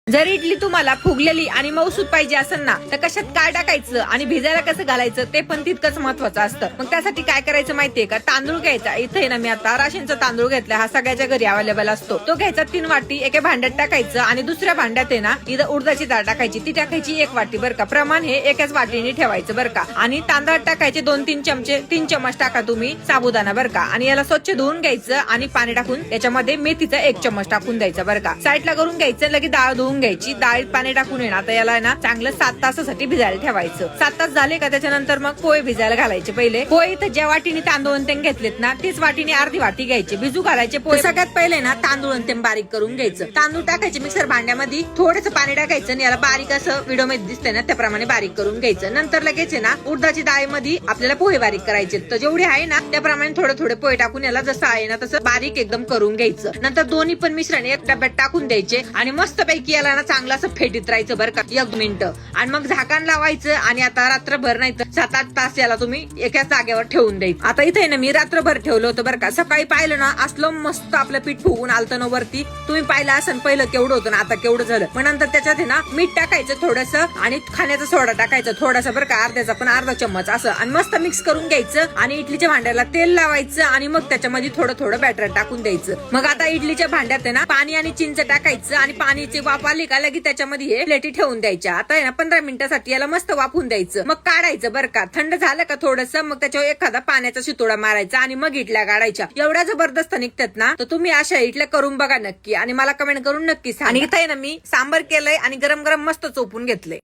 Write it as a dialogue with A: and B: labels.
A: जर इडली तुम्हाला फुगलेली आणि मऊसूत पाहिजे असेल ना, तर कशात काय टाकायचं आणि भिजायला कसं घालायचं ते पण तितकंच महत्वाचं असतं. मग त्यासाठी काय करायचं माहितीये का, तांदूळ घ्यायचा. इथे ना मी आता राशनचा तांदूळ घेतला, हा सगळ्याच्या घरी अवेलेबल असतो. तो घ्यायचा 3 वाटी एका भांड्यात टाकायचं आणि दुसऱ्या भांड्यात आहे ना इथं उडदाची डाळ टाकायची, ती टाकायची 1 वाटी बरं का. प्रमाण हे एकाच वाटीने ठेवायचं बरं का. आणि तांदळात टाकायचे 2-3 चमचे, 3 चमच टाका तुम्ही साबुदाणा बरं का. आणि याला स्वच्छ धुवून घ्यायचं आणि पाणी टाकून त्याच्यामध्ये मेथीचा 1 चमच टाकून द्यायचा बरं का. साईडला करून घ्यायचं. लगेच डाळ धुवून घ्यायची. डाळीत पाणी टाकून येणार तर याला ना चांगलं 7 तासासाठी भिजायला ठेवायचं. 7 तास झाले का त्याच्यानंतर मग पोहे भिजायला घालायचे. पहिले पोहे तर ज्या वाटीने तांदूळ ते घेतलेत ना तीच वाटीने अर्धी वाटी घ्यायची, भिजू घालायचे पोहे. सगळ्यात पहिले ना तांदूळ ते बारीक करून घ्यायचं. तांदूळ टाकायचे मिक्सर भांड्यामध्ये, थोडंसं पाणी टाकायचं आणि याला बारीक असं व्हिडिओ मध्ये दिसतंय ना त्याप्रमाणे बारीक करून घ्यायचं. नंतर लगेच आहे ना उडदाची डाळीमध्ये आपल्याला पोहे बारीक करायचे. तर जेवढे आहे ना त्याप्रमाणे थोडे थोडे पोहे टाकून याला जसं आहे ना तसं बारीक एकदम करून घ्यायचं. नंतर दोन्ही पण मिश्रण एक डब्यात टाकून द्यायचे आणि मस्त पैकी याला ना चांगलं असं फेटीत राहायचं बरं का 1 मिनिट. आणि मग झाकण लावायचं आणि आता रात्रभर नाही तर 7-8 तास याला तुम्ही एका जागेवर ठेवून द्यायचं. आता इथे ना मी रात्रभर ठेवलं होतं बरं का. सकाळी पाहिलं ना असलं मस्त आपलं पीठ फुगून आलतं ना वरती. तुम्ही पाहिलं असं पहिलं केवढं होतं ना, आता केवढं झालं. मग नंतर त्याच्यात आहे ना मीठ टाकायचं थोडंसं आणि खाण्याचा सोडा टाकायचं थोडासा बरं का, अर्ध्याचा पण अर्धा चम्मच असं. आणि मस्त मिक्स करून घ्यायचं आणि इडलीच्या भांड्याला तेल लावायचं आणि मग त्याच्यामध्ये थोडं थोडं बॅटर टाकून द्यायचं. मग आता इडलीच्या भांड्यात आहे ना पाणी आणि चिंच टाकायचं आणि पाणीची वाफ आली का लगेच त्याच्यामध्ये हे प्लेटी ठेवून द्यायच्या. आता आहे ना 15 मिनिटासाठी याला मस्त वाफून द्यायचं. मग काढायचं बरं का. थंड झालं का थोडंसं मग त्याच्यावर एखादा पाण्याचा शितोडा मारायचा आणि मग इडल्या काढायच्या. एवढ्या जबरदस्त निघतात ना, तर तुम्ही अशा इडल्या करून बघा नक्की आणि मला कमेंट करून नक्की सांगा. आणि इथे ना मी सांबर केलंय आणि गरम गरम मस्त चोपून घेतलंय.